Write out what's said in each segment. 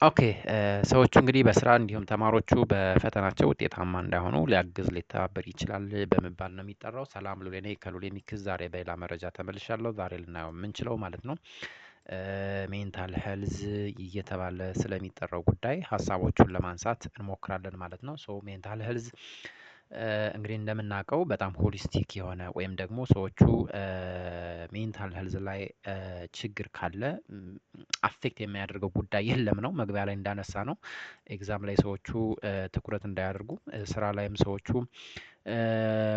ኦኬ ሰዎቹ እንግዲህ በስራ እንዲሁም ተማሪዎቹ በፈተናቸው ውጤታማ እንዳይሆኑ ሊያግዝ ሊተባበር ይችላል በመባል ነው የሚጠራው። ሰላም ሉሌ ነኝ ከሉሌ ሚክስ። ዛሬ በሌላ መረጃ ተመልሻለሁ። ዛሬ ልናየው የምንችለው ማለት ነው ሜንታል ሄልዝ እየተባለ ስለሚጠራው ጉዳይ ሀሳቦቹን ለማንሳት እንሞክራለን ማለት ነው። ሶ ሜንታል ሄልዝ እንግዲህ እንደምናውቀው በጣም ሆሊስቲክ የሆነ ወይም ደግሞ ሰዎቹ ሜንታል ሄልዝ ላይ ችግር ካለ አፌክት የሚያደርገው ጉዳይ የለም ነው። መግቢያ ላይ እንዳነሳ ነው ኤግዛም ላይ ሰዎቹ ትኩረት እንዳያደርጉ፣ ስራ ላይም ሰዎቹ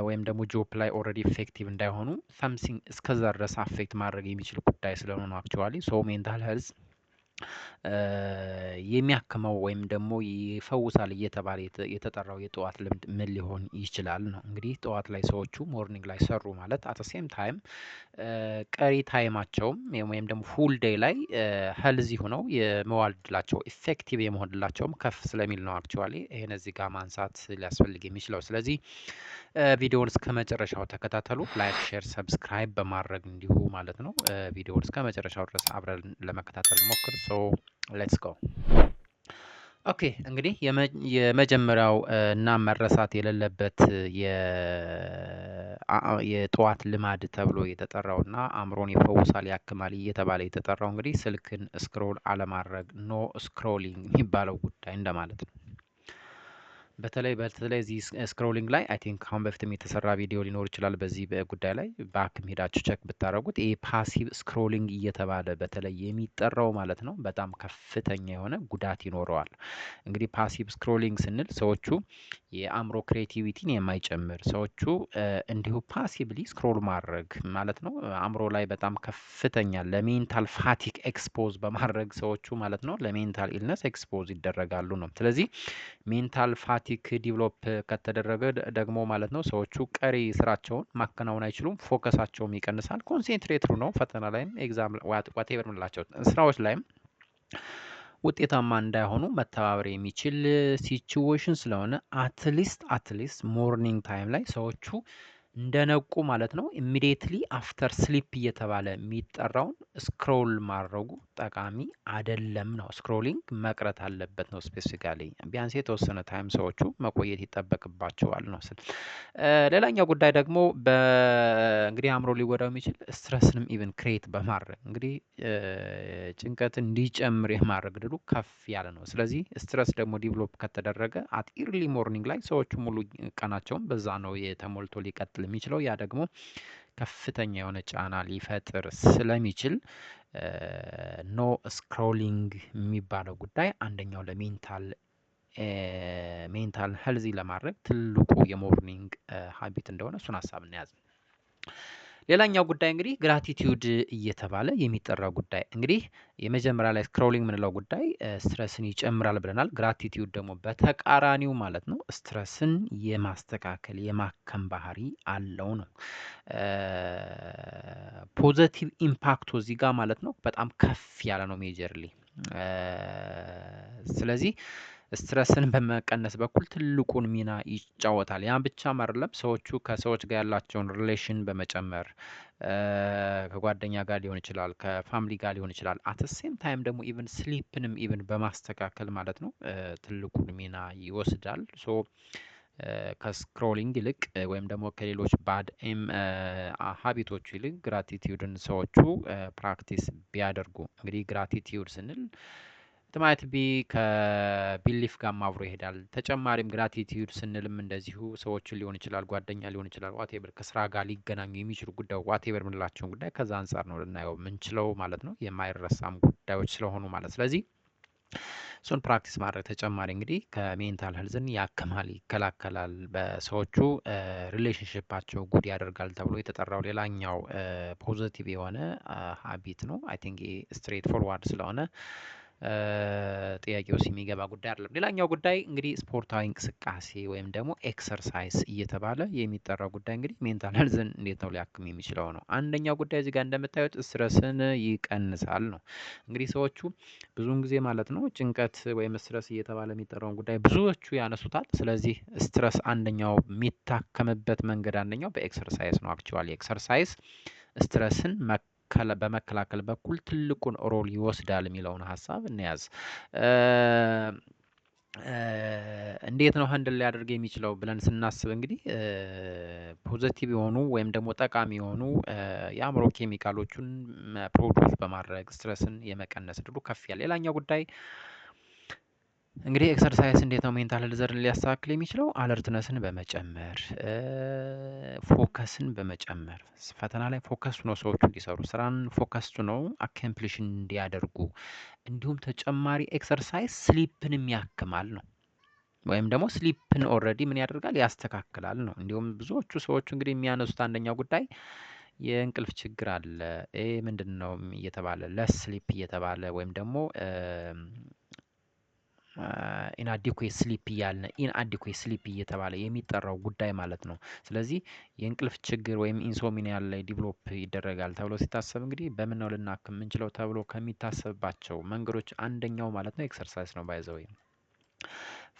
ወይም ደግሞ ጆብ ላይ ኦልሬዲ ኢፌክቲቭ እንዳይሆኑ ሳምሲንግ እስከዛ ድረስ አፌክት ማድረግ የሚችል ጉዳይ ስለሆነ ነው። አክቹዋሊ ሶ ሜንታል ሄልዝ የሚያክመው ወይም ደግሞ ይፈውሳል እየተባለ የተጠራው የጠዋት ልምድ ምን ሊሆን ይችላል ነው። እንግዲህ ጠዋት ላይ ሰዎቹ ሞርኒንግ ላይ ሰሩ ማለት አት ሴም ታይም ቀሪ ታይማቸውም ወይም ደግሞ ፉል ዴይ ላይ ሄልዚ ሆነው የመዋል እድላቸው ኢፌክቲቭ የመሆን እድላቸውም ከፍ ስለሚል ነው። አክቹዋሊ ይሄን እዚህ ጋር ማንሳት ሊያስፈልግ የሚችለው። ስለዚህ ቪዲዮውን እስከ መጨረሻው ተከታተሉ። ላይክ፣ ሼር፣ ሰብስክራይብ በማድረግ እንዲሁ ማለት ነው ቪዲዮውን እስከ መጨረሻው ድረስ አብረን ለመከታተል ሞክር። ሶ ሌትስ ጎ። ኦኬ እንግዲህ የመጀመሪያው እና መረሳት የሌለበት የጠዋት ልማድ ተብሎ የተጠራውና አእምሮን ይፈውሳል ያክማል እየተባለ የተጠራው እንግዲህ ስልክን ስክሮል አለማድረግ፣ ኖ ስክሮሊንግ የሚባለው ጉዳይ እንደማለት ነው። በተለይ እዚህ ስክሮሊንግ ላይ አይ ቲንክ አሁን በፊትም የተሰራ ቪዲዮ ሊኖር ይችላል በዚህ ጉዳይ ላይ ባክም ሄዳችሁ ቸክ ብታደረጉት ይሄ ፓሲቭ ስክሮሊንግ እየተባለ በተለይ የሚጠራው ማለት ነው በጣም ከፍተኛ የሆነ ጉዳት ይኖረዋል። እንግዲህ ፓሲቭ ስክሮሊንግ ስንል ሰዎቹ የአእምሮ ክሬቲቪቲን የማይጨምር ሰዎቹ እንዲሁ ፓሲቭሊ ስክሮል ማድረግ ማለት ነው አእምሮ ላይ በጣም ከፍተኛ ለሜንታል ፋቲክ ኤክስፖዝ በማድረግ ሰዎቹ ማለት ነው ለሜንታል ኢልነስ ኤክስፖዝ ይደረጋሉ ነው። ስለዚህ ሜንታል ፋቲክ ዲቨሎፕ ከተደረገ ደግሞ ማለት ነው ሰዎቹ ቀሪ ስራቸውን ማከናወን አይችሉም፣ ፎከሳቸውም ይቀንሳል፣ ኮንሴንትሬት ነው ፈተና ላይም ኤግዛም ዋቴቨር ምንላቸው ስራዎች ላይም ውጤታማ እንዳይሆኑ መተባበር የሚችል ሲቹዌሽን ስለሆነ አትሊስት ሞርኒንግ ታይም ላይ ሰዎቹ እንደነቁ ማለት ነው ኢሚዲየትሊ አፍተር ስሊፕ እየተባለ የሚጠራውን ስክሮል ማድረጉ ጠቃሚ አይደለም ነው። ስክሮሊንግ መቅረት አለበት ነው። ስፔሲፊካሊ ቢያንስ የተወሰነ ታይም ሰዎቹ መቆየት ይጠበቅባቸዋል ነው ስል። ሌላኛው ጉዳይ ደግሞ እንግዲህ አእምሮ ሊጎዳው የሚችል ስትረስንም ኢቨን ክሬት በማድረግ እንግዲህ ጭንቀት እንዲጨምር የማድረግ ድሉ ከፍ ያለ ነው። ስለዚህ ስትረስ ደግሞ ዲቨሎፕ ከተደረገ አት ኢርሊ ሞርኒንግ ላይ ሰዎቹ ሙሉ ቀናቸውን በዛ ነው የተሞልቶ ሊቀጥል የሚችለው። ያ ደግሞ ከፍተኛ የሆነ ጫና ሊፈጥር ስለሚችል ኖ ስክሮሊንግ የሚባለው ጉዳይ አንደኛው ሜንታል ሄልዚ ለማድረግ ትልቁ የሞርኒንግ ሀቢት እንደሆነ እሱን ሀሳብ እናያዝ። ሌላኛው ጉዳይ እንግዲህ ግራቲቲዩድ እየተባለ የሚጠራው ጉዳይ እንግዲህ የመጀመሪያ ላይ ስክሮሊንግ የምንለው ጉዳይ ስትረስን ይጨምራል ብለናል። ግራቲቲዩድ ደግሞ በተቃራኒው ማለት ነው ስትረስን የማስተካከል የማከም ባህሪ አለው ነው። ፖዘቲቭ ኢምፓክቱ እዚህ ጋር ማለት ነው በጣም ከፍ ያለ ነው ሜጀርሊ። ስለዚህ ስትረስን በመቀነስ በኩል ትልቁን ሚና ይጫወታል። ያን ብቻም አይደለም ሰዎቹ ከሰዎች ጋር ያላቸውን ሪሌሽን በመጨመር ከጓደኛ ጋር ሊሆን ይችላል፣ ከፋሚሊ ጋር ሊሆን ይችላል። አት ሴም ታይም ደግሞ ኢቨን ስሊፕንም ኢቨን በማስተካከል ማለት ነው ትልቁን ሚና ይወስዳል። ሶ ከስክሮሊንግ ይልቅ ወይም ደግሞ ከሌሎች ባድ ሀቢቶቹ ይልቅ ግራቲቲዩድን ሰዎቹ ፕራክቲስ ቢያደርጉ እንግዲህ ግራቲቲዩድ ስንል ትማይት ቢ ከቢሊፍ ጋር አብሮ ይሄዳል። ተጨማሪም ግራቲቲዩድ ስንልም እንደዚሁ ሰዎችን ሊሆን ይችላል፣ ጓደኛ ሊሆን ይችላል፣ ዋቴቨር ከስራ ጋር ሊገናኙ የሚችሉ ጉዳይ ዋቴቨር የምንላቸውን ጉዳይ ከዛ አንጻር ነው ልናየው የምንችለው ማለት ነው። የማይረሳም ጉዳዮች ስለሆኑ ማለት ስለዚህ እሱን ፕራክቲስ ማድረግ ተጨማሪ እንግዲህ ከሜንታል ሄልዝን ያክማል፣ ይከላከላል፣ በሰዎቹ ሪሌሽንሽፓቸው ጉድ ያደርጋል ተብሎ የተጠራው ሌላኛው ፖዘቲቭ የሆነ ሀቢት ነው። አይ ቲንክ ስትሬት ፎርዋርድ ስለሆነ ጥያቄው የሚገባ ጉዳይ አይደለም። ሌላኛው ጉዳይ እንግዲህ ስፖርታዊ እንቅስቃሴ ወይም ደግሞ ኤክሰርሳይዝ እየተባለ የሚጠራው ጉዳይ እንግዲህ ሜንታል ሄልዝን እንዴት ነው ሊያክም የሚችለው ነው። አንደኛው ጉዳይ እዚህ ጋር እንደምታዩት ስትረስን ይቀንሳል ነው። እንግዲህ ሰዎቹ ብዙውን ጊዜ ማለት ነው ጭንቀት ወይም ስትረስ እየተባለ የሚጠራውን ጉዳይ ብዙዎቹ ያነሱታል። ስለዚህ ስትረስ አንደኛው የሚታከምበት መንገድ አንደኛው በኤክሰርሳይዝ ነው። አክቹዋሊ ኤክሰርሳይዝ ስትረስን በመከላከል በኩል ትልቁን ሮል ይወስዳል የሚለውን ሀሳብ እንያዝ። እንዴት ነው ሃንድል ሊያደርግ የሚችለው ብለን ስናስብ እንግዲህ ፖዘቲቭ የሆኑ ወይም ደግሞ ጠቃሚ የሆኑ የአእምሮ ኬሚካሎቹን ፕሮዲውስ በማድረግ ስትረስን የመቀነስ እድሉ ከፍ ያለ። ሌላኛው ጉዳይ እንግዲህ ኤክሰርሳይዝ እንዴት ነው ሜንታል ሄልዝን ሊያስተካክል የሚችለው? አለርትነስን በመጨመር ፎከስን በመጨመር ፈተና ላይ ፎከስ ነው ሰዎቹ እንዲሰሩ ስራን ፎከስ ነው አካምፕሊሽ እንዲያደርጉ እንዲሁም ተጨማሪ ኤክሰርሳይዝ ስሊፕንም ያክማል ነው ወይም ደግሞ ስሊፕን ኦልሬዲ ምን ያደርጋል? ያስተካክላል ነው። እንዲሁም ብዙዎቹ ሰዎች እንግዲህ የሚያነሱት አንደኛው ጉዳይ የእንቅልፍ ችግር አለ። ምንድን ነው እየተባለ ለስ ስሊፕ እየተባለ ወይም ደግሞ ኢንአዲኩዌት ስሊፕ እያልን ኢንአዲኩዌት ስሊፕ እየተባለ የሚጠራው ጉዳይ ማለት ነው። ስለዚህ የእንቅልፍ ችግር ወይም ኢንሶሚኒያ ላይ ዲቨሎፕ ይደረጋል ተብሎ ሲታሰብ እንግዲህ በምን ነው ልናክም የምንችለው ተብሎ ከሚታሰብባቸው መንገዶች አንደኛው ማለት ነው ኤክሰርሳይዝ ነው። ባይ ዘ ዌይ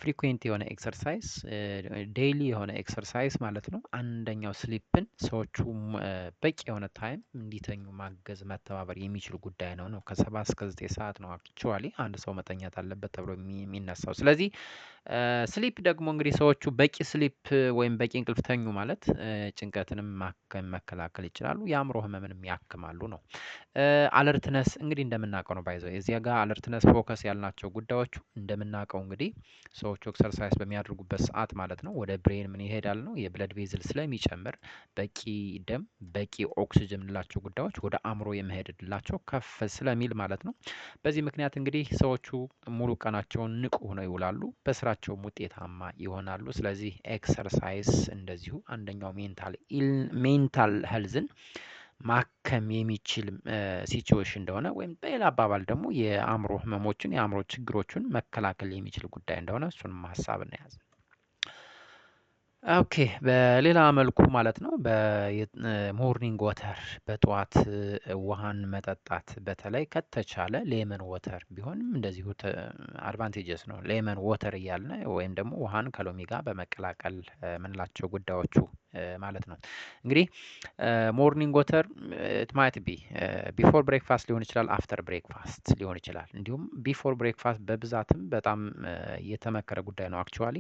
ፍሪኩዌንት የሆነ ኤክሰርሳይዝ ዴይሊ የሆነ ኤክሰርሳይዝ ማለት ነው አንደኛው ስሊፕን ሰዎቹ በቂ የሆነ ታይም እንዲተኙ ማገዝ መተባበር የሚችሉ ጉዳይ ነው። ከ7 እስከ 9 ሰዓት ነው አክቹዋሊ አንድ ሰው መተኛት አለበት ተብሎ የሚነሳው። ስለዚህ ስሊፕ ደግሞ እንግዲህ ሰዎቹ በቂ ስሊፕ ወይም በቂ እንቅልፍ ተኙ ማለት ጭንቀትንም መከላከል ይችላሉ፣ የአእምሮ ህመምንም ያክማሉ ነው። አለርትነስ እንግዲህ እንደምናውቀው ነው ባይዘው እዚያ ጋር አለርትነስ ፎከስ ያልናቸው ጉዳዮቹ እንደምናውቀው እንግዲህ ሰዎቹ ኤክሰርሳይዝ በሚያደርጉበት ሰዓት ማለት ነው ወደ ብሬን ምን ይሄዳል ነው የብለድ ቬዝል ስለሚጨምር በቂ ደም በቂ ኦክሲጅን የምንላቸው ጉዳዮች ወደ አእምሮ የመሄድ እድላቸው ከፍ ስለሚል ማለት ነው። በዚህ ምክንያት እንግዲህ ሰዎቹ ሙሉ ቀናቸውን ንቁ ሆነው ይውላሉ፣ በስራቸውም ውጤታማ ይሆናሉ። ስለዚህ ኤክሰርሳይዝ እንደዚሁ አንደኛው ሜንታል ሄልዝን ማከም የሚችል ሲቹዌሽን እንደሆነ ወይም በሌላ አባባል ደግሞ የአእምሮ ህመሞችን የአእምሮ ችግሮችን መከላከል የሚችል ጉዳይ እንደሆነ እሱንም ሀሳብ እናያዝ። ኦኬ በሌላ መልኩ ማለት ነው በሞርኒንግ ወተር በጠዋት ውሃን መጠጣት በተለይ ከተቻለ ሌመን ወተር ቢሆንም እንደዚሁ አድቫንቴጀስ ነው። ሌመን ወተር እያልን ወይም ደግሞ ውሃን ከሎሚ ጋር በመቀላቀል ምንላቸው ጉዳዮቹ ማለት ነው። እንግዲህ ሞርኒንግ ወተር ማየት ቢፎር ብሬክፋስት ሊሆን ይችላል፣ አፍተር ብሬክፋስት ሊሆን ይችላል። እንዲሁም ቢፎር ብሬክፋስት በብዛትም በጣም የተመከረ ጉዳይ ነው አክቹዋሊ።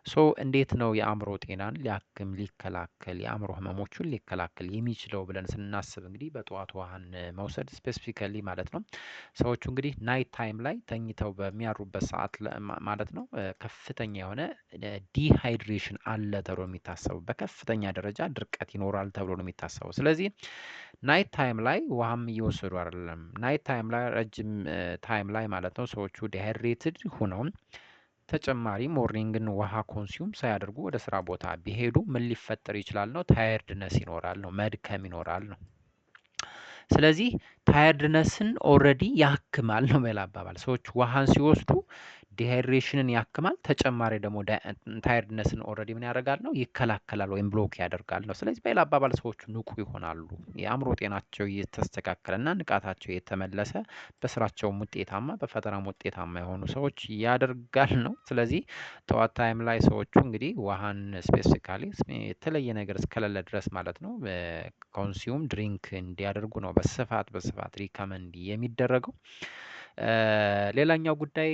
ሶ እንዴት ነው የአእምሮ ጤናን ሊያክም ሊከላከል የአእምሮ ህመሞቹን ሊከላከል የሚችለው ብለን ስናስብ እንግዲህ በጠዋት ውሃን መውሰድ ስፔሲፊካሊ ማለት ነው። ሰዎቹ እንግዲህ ናይት ታይም ላይ ተኝተው በሚያሩበት ሰዓት ማለት ነው ከፍተኛ የሆነ ዲሃይድሬሽን አለ ተብሎ የሚታሰበው በከፍተኛ ደረጃ ድርቀት ይኖራል ተብሎ ነው የሚታሰበው። ስለዚህ ናይት ታይም ላይ ውሃም እየወሰዱ አይደለም። ናይት ታይም ላይ ረጅም ታይም ላይ ማለት ነው ሰዎቹ ዲሃይድሬትድ ሆነው ተጨማሪ ሞርኒንግን ውሃ ኮንሱም ሳያደርጉ ወደ ስራ ቦታ ቢሄዱ ምን ሊፈጠር ይችላል ነው? ታየርድነስ ይኖራል ነው፣ መድከም ይኖራል ነው። ስለዚህ ታየርድነስን ኦልሬዲ ያክማል ነው በሌላ አባባል። ሰዎች ውሃን ሲወስዱ ዲሃይድሬሽንን ያክማል፣ ተጨማሪ ደግሞ ታየርድነስን ኦልሬዲ ምን ያደርጋል ነው? ይከላከላል ወይም ብሎክ ያደርጋል ነው። ስለዚህ በሌላ አባባል ሰዎቹ ንቁ ይሆናሉ፣ የአእምሮ ጤናቸው እየተስተካከለና ንቃታቸው የተመለሰ በስራቸውም ውጤታማ በፈተናም ውጤታማ የሆኑ ሰዎች ያደርጋል ነው። ስለዚህ ጠዋት ታይም ላይ ሰዎቹ እንግዲህ ውሃን ስፔሲፊካሊ የተለየ ነገር እስከሌለ ድረስ ማለት ነው ኮንሱም ድሪንክ እንዲያደርጉ ነው በስፋት ሪከመንድ የሚደረገው። ሌላኛው ጉዳይ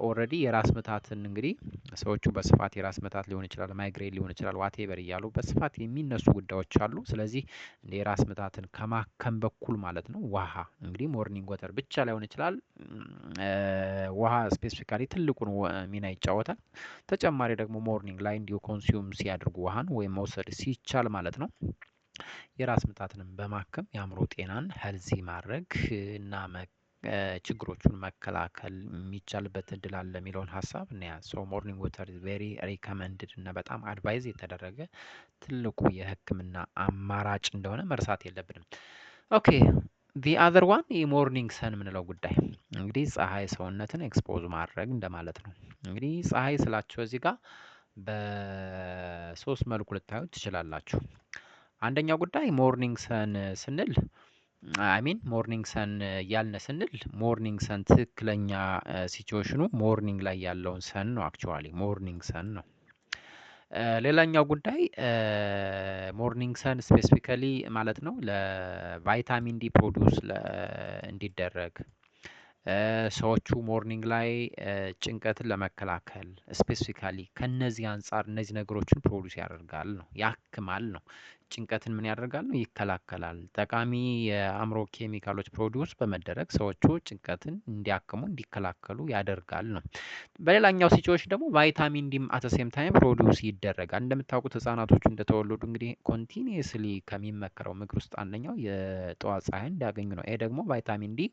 ኦልሬዲ የራስ ምታትን እንግዲህ ሰዎቹ በስፋት የራስ ምታት ሊሆን ይችላል፣ ማይግሬን ሊሆን ይችላል፣ ዋቴቨር እያሉ በስፋት የሚነሱ ጉዳዮች አሉ። ስለዚህ እንደ የራስ ምታትን ከማከም በኩል ማለት ነው ውሃ እንግዲህ ሞርኒንግ ወተር ብቻ ላይሆን ይችላል፣ ውሃ ስፔሲፊካሊ ትልቁን ሚና ይጫወታል። ተጨማሪ ደግሞ ሞርኒንግ ላይ እንዲሁ ኮንሱም ሲያደርጉ ውሃን ወይም መውሰድ ሲቻል ማለት ነው የራስ ምታትንም በማከም የአእምሮ ጤናን ሄልዚ ማድረግ እና ችግሮቹን መከላከል የሚቻልበት እድል አለ የሚለውን ሀሳብ እናያዝ። ሶ ሞርኒንግ ወተር ቬሪ ሪከመንድድ እና በጣም አድቫይዝ የተደረገ ትልቁ የህክምና አማራጭ እንደሆነ መርሳት የለብንም። ኦኬ ዲ አዘር ዋን የሞርኒንግ ሰን የምንለው ጉዳይ እንግዲህ ፀሐይ ሰውነትን ኤክስፖዝ ማድረግ እንደማለት ነው። እንግዲህ ፀሐይ ስላቸው እዚህ ጋር በሶስት መልኩ ልታዩት ትችላላችሁ። አንደኛው ጉዳይ ሞርኒንግ ሰን ስንል ሞርኒንግ ሰን ያልነ ስንል ሞርኒንግ ሰን ትክክለኛ ሲቹዌሽኑ ሞርኒንግ ላይ ያለውን ሰን ነው። አክቹዋሊ ሞርኒንግ ሰን ነው። ሌላኛው ጉዳይ ሞርኒንግ ሰን ስፔሲፊካሊ ማለት ነው ለቫይታሚን ዲ ፕሮዲውስ እንዲደረግ ሰዎቹ ሞርኒንግ ላይ ጭንቀትን ለመከላከል ስፔሲፊካሊ ከነዚህ አንጻር እነዚህ ነገሮችን ፕሮዲውስ ያደርጋል ነው ያክማል ነው። ጭንቀትን ምን ያደርጋል ነው ይከላከላል። ጠቃሚ የአእምሮ ኬሚካሎች ፕሮዲውስ በመደረግ ሰዎቹ ጭንቀትን እንዲያክሙ እንዲከላከሉ ያደርጋል ነው። በሌላኛው ሲቹዌሽን ደግሞ ቫይታሚን ዲም አት ሴም ታይም ፕሮዲውስ ይደረጋል። እንደምታውቁት ህጻናቶቹ እንደተወለዱ እንግዲህ ኮንቲኒየስሊ ከሚመከረው ምግብ ውስጥ አንደኛው የጠዋት ፀሐይ እንዲያገኙ ነው። ይሄ ደግሞ ቫይታሚን ዲ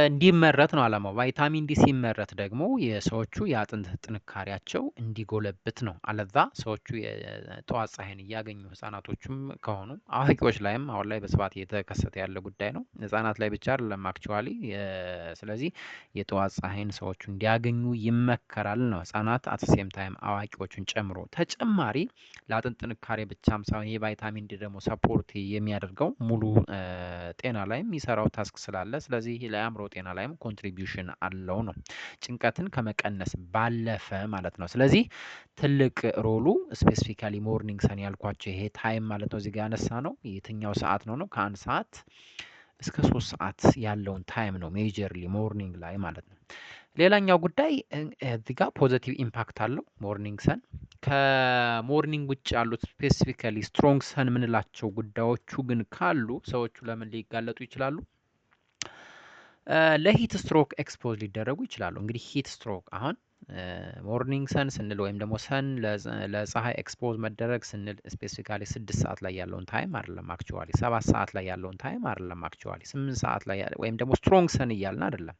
እንዲመረት ነው አላማው። ቫይታሚን ዲ ሲመረት ደግሞ የሰዎቹ የአጥንት ጥንካሬያቸው እንዲጎለብት ነው። አለዛ ሰዎቹ የጠዋት ፀሐይን እያገኙ ህጻናቶቹም ከሆኑ አዋቂዎች ላይም አሁን ላይ በስፋት እየተከሰተ ያለ ጉዳይ ነው። ህጻናት ላይ ብቻ አይደለም አክቹዋሊ። ስለዚህ የጠዋት ፀሐይን ሰዎቹ እንዲያገኙ ይመከራል ነው። ህጻናት አት ሴም ታይም አዋቂዎቹን ጨምሮ ተጨማሪ ለአጥንት ጥንካሬ ብቻም ሳይሆን ይህ ቫይታሚን ዲ ደግሞ ሰፖርት የሚያደርገው ሙሉ ጤና ላይም የሚሰራው ታስክ ስላለ ስለዚህ ለአእምሮ ጤና ላይም ኮንትሪቢዩሽን አለው ነው። ጭንቀትን ከመቀነስ ባለፈ ማለት ነው። ስለዚህ ትልቅ ሮሉ ስፔሲፊካሊ ሞርኒንግ ሰን ያልኳቸው ይሄ ታይም ማለት ነው እዚህ ጋር ያነሳ ነው የትኛው ሰዓት ነው ከ1 ሰዓት እስከ 3 ሰዓት ያለውን ታይም ነው ሜጀርሊ ሞርኒንግ ላይ ማለት ነው። ሌላኛው ጉዳይ እዚህ ጋር ፖዚቲቭ ኢምፓክት አለው ሞርኒንግ ሰን። ከሞርኒንግ ውጭ ያሉት ስፔሲፊካሊ ስትሮንግ ሰን የምንላቸው ጉዳዮቹ ግን ካሉ ሰዎቹ ለምን ሊጋለጡ ይችላሉ? ለሂት ስትሮክ ኤክስፖዝ ሊደረጉ ይችላሉ። እንግዲህ ሂት ስትሮክ አሁን ሞርኒንግ ሰን ስንል ወይም ደግሞ ሰን ለፀሐይ ኤክስፖዝ መደረግ ስንል ስፔሲፊካሊ 6 ሰዓት ላይ ያለውን ታይም አይደለም አክቹዋሊ 7 ሰዓት ላይ ያለውን ታይም አይደለም አክቹዋሊ 8 ሰዓት ላይ ወይም ደግሞ ስትሮንግ ሰን እያልን አይደለም።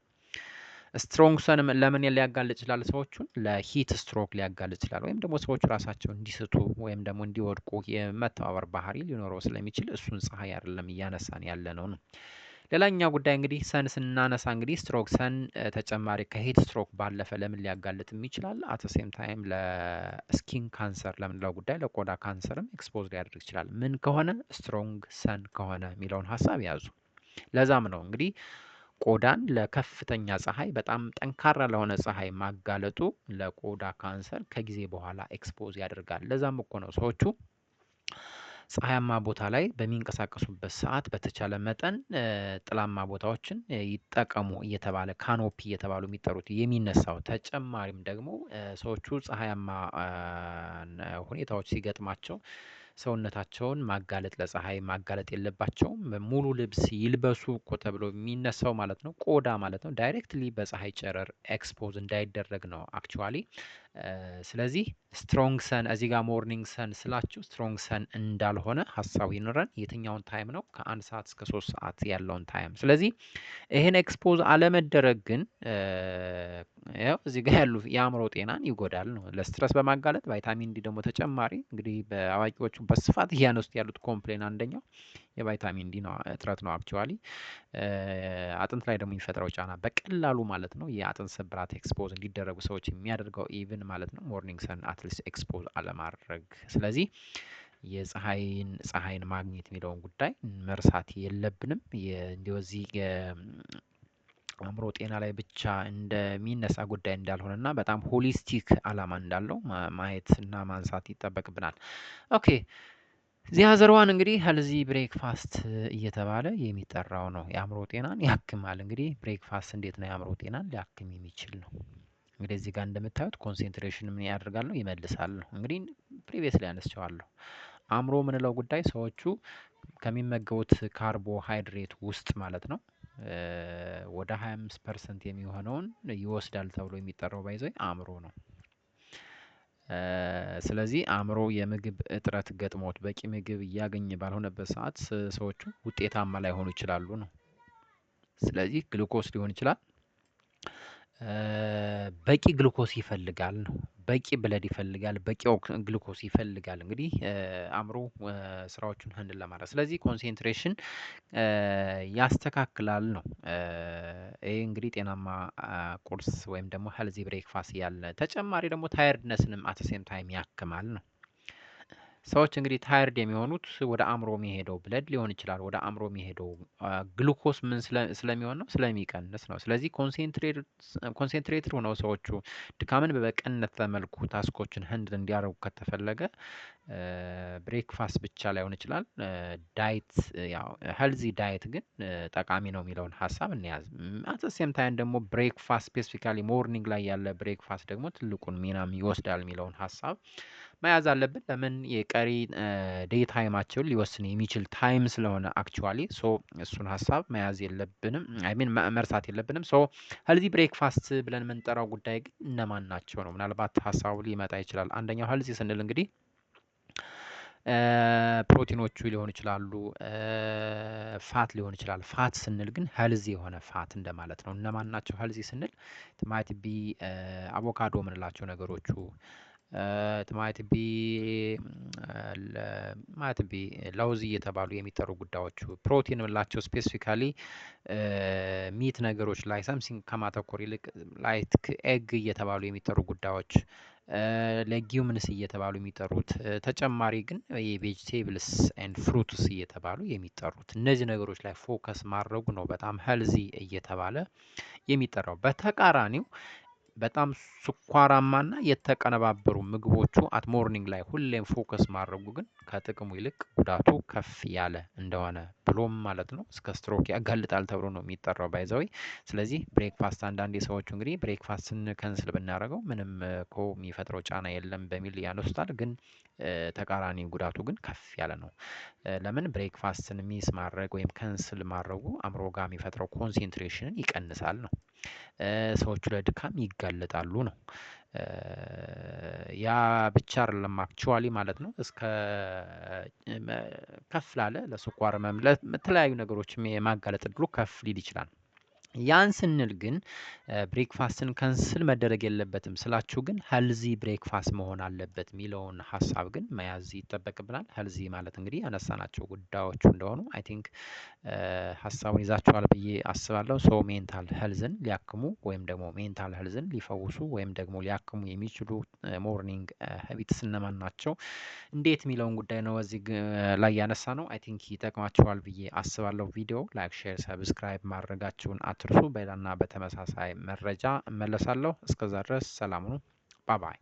ስትሮንግ ሰን ለምን ሊያጋልጥ ይችላል? ሰዎቹን ለሂት ስትሮክ ሊያጋልጥ ይችላል። ወይም ደግሞ ሰዎቹ ራሳቸው እንዲስቱ ወይም ደግሞ እንዲወድቁ የመተባበር ባህሪ ሊኖረው ስለሚችል እሱን ፀሐይ አይደለም እያነሳን ያለ ነው። ሌላኛው ጉዳይ እንግዲህ ሰን ስናነሳ እንግዲህ ስትሮክ ሰን ተጨማሪ ከሂት ስትሮክ ባለፈ ለምን ሊያጋልጥም ይችላል? አት ሴም ታይም ለስኪን ካንሰር ለምንለው ጉዳይ ለቆዳ ካንሰርም ኤክስፖዝ ሊያደርግ ይችላል። ምን ከሆነ ስትሮንግ ሰን ከሆነ የሚለውን ሀሳብ ያዙ። ለዛም ነው እንግዲህ ቆዳን ለከፍተኛ ፀሐይ በጣም ጠንካራ ለሆነ ፀሐይ ማጋለጡ ለቆዳ ካንሰር ከጊዜ በኋላ ኤክስፖዝ ያደርጋል። ለዛም እኮ ነው ሰዎቹ ፀሐያማ ቦታ ላይ በሚንቀሳቀሱበት ሰዓት በተቻለ መጠን ጥላማ ቦታዎችን ይጠቀሙ እየተባለ ካኖፒ እየተባሉ የሚጠሩት የሚነሳው። ተጨማሪም ደግሞ ሰዎቹ ፀሐያማ ሁኔታዎች ሲገጥማቸው ሰውነታቸውን ማጋለጥ ለፀሐይ ማጋለጥ የለባቸውም። ሙሉ ልብስ ይልበሱ እኮ ተብሎ የሚነሳው ማለት ነው። ቆዳ ማለት ነው ዳይሬክትሊ በፀሐይ ጨረር ኤክስፖዝ እንዳይደረግ ነው አክቹዋሊ። ስለዚህ ስትሮንግ ሰን እዚህ ጋር ሞርኒንግ ሰን ስላችሁ ስትሮንግ ሰን እንዳልሆነ ሀሳቡ ይኖረን። የትኛውን ታይም ነው? ከ1 ሰዓት እስከ 3 ሰዓት ያለውን ታይም። ስለዚህ ይሄን ኤክስፖዝ አለመደረግ ግን ያው እዚህ ጋር ያሉ የአእምሮ ጤናን ይጎዳል ነው። ለስትረስ በማጋለጥ ቫይታሚን ዲ ደግሞ ተጨማሪ እንግዲህ በአዋቂዎቹ በስፋት እያነሱት ያሉት ኮምፕሌን አንደኛው የቫይታሚን ዲ ነው እጥረት ነው አክቹዋሊ። አጥንት ላይ ደግሞ የሚፈጥረው ጫና በቀላሉ ማለት ነው የአጥንት ስብራት ኤክስፖዝ እንዲደረጉ ሰዎች የሚያደርገው ኢቭን ማለት ነው ሞርኒንግ ሰን አትሊስት ኤክስፖዝ አለማድረግ። ስለዚህ ፀሐይን ማግኘት የሚለውን ጉዳይ መርሳት የለብንም። እንዲሁ እዚህ አእምሮ ጤና ላይ ብቻ እንደሚነሳ ጉዳይ እንዳልሆነና በጣም ሆሊስቲክ አላማ እንዳለው ማየት እና ማንሳት ይጠበቅብናል። ኦኬ ዚ አዘር ዋን እንግዲህ ሄልዚ ብሬክፋስት እየተባለ የሚጠራው ነው። የአእምሮ ጤናን ያክማል። እንግዲህ ብሬክፋስት እንዴት ነው የአእምሮ ጤናን ሊያክም የሚችል ነው? እንግዲህ እዚህ ጋር እንደምታዩት ኮንሴንትሬሽን ምን ያደርጋል ነው ይመልሳል ነው። እንግዲህ ፕሪቪየስ ላይ አነስቸዋለሁ። አእምሮ ምንለው ጉዳይ ሰዎቹ ከሚመገቡት ካርቦሃይድሬት ውስጥ ማለት ነው ወደ 25% የሚሆነውን ይወስዳል ተብሎ የሚጠራው ባይዘይ አእምሮ ነው። ስለዚህ አእምሮ የምግብ እጥረት ገጥሞት በቂ ምግብ እያገኘ ባልሆነበት ሰዓት ሰዎቹ ውጤታማ ላይሆኑ ይችላሉ ነው። ስለዚህ ግሉኮስ ሊሆን ይችላል በቂ ግሉኮስ ይፈልጋል ነው። በቂ ብለድ ይፈልጋል፣ በቂ ግሉኮስ ይፈልጋል። እንግዲህ አእምሮ ስራዎቹን ሃንድል ለማድረግ ስለዚህ ኮንሴንትሬሽን ያስተካክላል ነው። ይሄ እንግዲህ ጤናማ ቁርስ ወይም ደግሞ ሄልዚ ብሬክፋስት ያለ ተጨማሪ ደግሞ ታየርድነስንም አት ሴም ታይም ያክማል ነው። ሰዎች እንግዲህ ታይርድ የሚሆኑት ወደ አእምሮ የሚሄደው ብለድ ሊሆን ይችላል። ወደ አእምሮ የሚሄደው ግሉኮስ ምን ስለሚሆን ነው? ስለሚቀንስ ነው። ስለዚህ ኮንሴንትሬትድ ሆነው ሰዎቹ ድካምን በቀነሰ መልኩ ታስኮችን ህንድል እንዲያደርጉ ከተፈለገ ብሬክፋስት ብቻ ላይሆን ይችላል። ዳይት ያው ሄልዚ ዳይት ግን ጠቃሚ ነው የሚለውን ሀሳብ እንያዝ። አት ሴም ታይም ደግሞ ብሬክፋስት ስፔሲፊካሊ ሞርኒንግ ላይ ያለ ብሬክፋስት ደግሞ ትልቁን ሚናም ይወስዳል የሚለውን ሀሳብ መያዝ አለብን። ለምን የቀሪ ዴይ ታይማቸውን ሊወስን የሚችል ታይም ስለሆነ አክቹዋሊ እሱን ሀሳብ መያዝ የለብንም። አይ ሚን መርሳት የለብንም። ሄልዚ ብሬክፋስት ብለን የምንጠራው ጉዳይ ግን እነማን ናቸው ነው? ምናልባት ሀሳቡ ሊመጣ ይችላል። አንደኛው ሄልዚ ስንል እንግዲህ ፕሮቲኖቹ ሊሆኑ ይችላሉ፣ ፋት ሊሆን ይችላል። ፋት ስንል ግን ሄልዚ የሆነ ፋት እንደማለት ነው። እነማን ናቸው ሄልዚ ስንል? ማይት ቢ አቮካዶ የምንላቸው ነገሮቹ ማይት ቢ ለውዝ እየተባሉ የሚጠሩ ጉዳዮቹ ፕሮቲን የምንላቸው ስፔሲፊካሊ ሚት ነገሮች ላይ ሰምሲንግ ከማተኮር ይልቅ ላይክ ኤግ እየተባሉ የሚጠሩ ጉዳዮች ሌጊዩምንስ እየተባሉ የሚጠሩት ተጨማሪ ግን የቬጂቴብልስ ኤንድ ፍሩትስ እየተባሉ የሚጠሩት እነዚህ ነገሮች ላይ ፎከስ ማድረጉ ነው በጣም ሄልዚ እየተባለ የሚጠራው። በተቃራኒው በጣም ስኳራማና የተቀነባበሩ ምግቦቹ አት ሞርኒንግ ላይ ሁሌም ፎከስ ማድረጉ ግን ከጥቅሙ ይልቅ ጉዳቱ ከፍ ያለ እንደሆነ ብሎም ማለት ነው እስከ ስትሮክ ያጋልጣል ተብሎ ነው የሚጠራው ባይ ዘ ዌይ። ስለዚህ ብሬክፋስት አንዳንድ ሰዎች እንግዲህ ብሬክፋስትን ከንስል ብናደርገው ምንም እኮ የሚፈጥረው ጫና የለም በሚል ያነሱታል። ግን ተቃራኒ ጉዳቱ ግን ከፍ ያለ ነው። ለምን ብሬክፋስትን ሚስ ማድረግ ወይም ከንስል ማድረጉ አእምሮ ጋር የሚፈጥረው ኮንሴንትሬሽንን ይቀንሳል ነው። ሰዎቹ ለድካም ይጋለጣሉ ነው። ያ ብቻ አይደለም አክቹዋሊ ማለት ነው እስከ ከፍ ላለ ለስኳር ህመም ለተለያዩ ነገሮችም የማጋለጥ እድሉ ከፍ ሊል ይችላል። ያን ስንል ግን ብሬክፋስትን ከንስል መደረግ የለበትም ስላችሁ ግን ሄልዚ ብሬክፋስት መሆን አለበት የሚለውን ሀሳብ ግን መያዝ ይጠበቅብናል። ሄልዚ ማለት እንግዲህ ያነሳናቸው ጉዳዮቹ እንደሆኑ አይ ቲንክ ሀሳቡን ይዛችኋል ብዬ አስባለሁ። ሜንታል ሄልዝን ሊያክሙ ወይም ደግሞ ሜንታል ሄልዝን ሊፈውሱ ወይም ደግሞ ሊያክሙ የሚችሉ ሞርኒንግ ሀቢትስ እነማን ናቸው፣ እንዴት የሚለውን ጉዳይ ነው እዚህ ላይ ያነሳ ነው። አይ ቲንክ ይጠቅማችኋል ብዬ አስባለሁ። ቪዲዮ ላይክ፣ ሼር፣ ሰብስክራይብ ማድረጋችሁን አትርሱ። በሌላና በተመሳሳይ መረጃ እመለሳለሁ። እስከዛ ድረስ ሰላም ሁኑ። ባባይ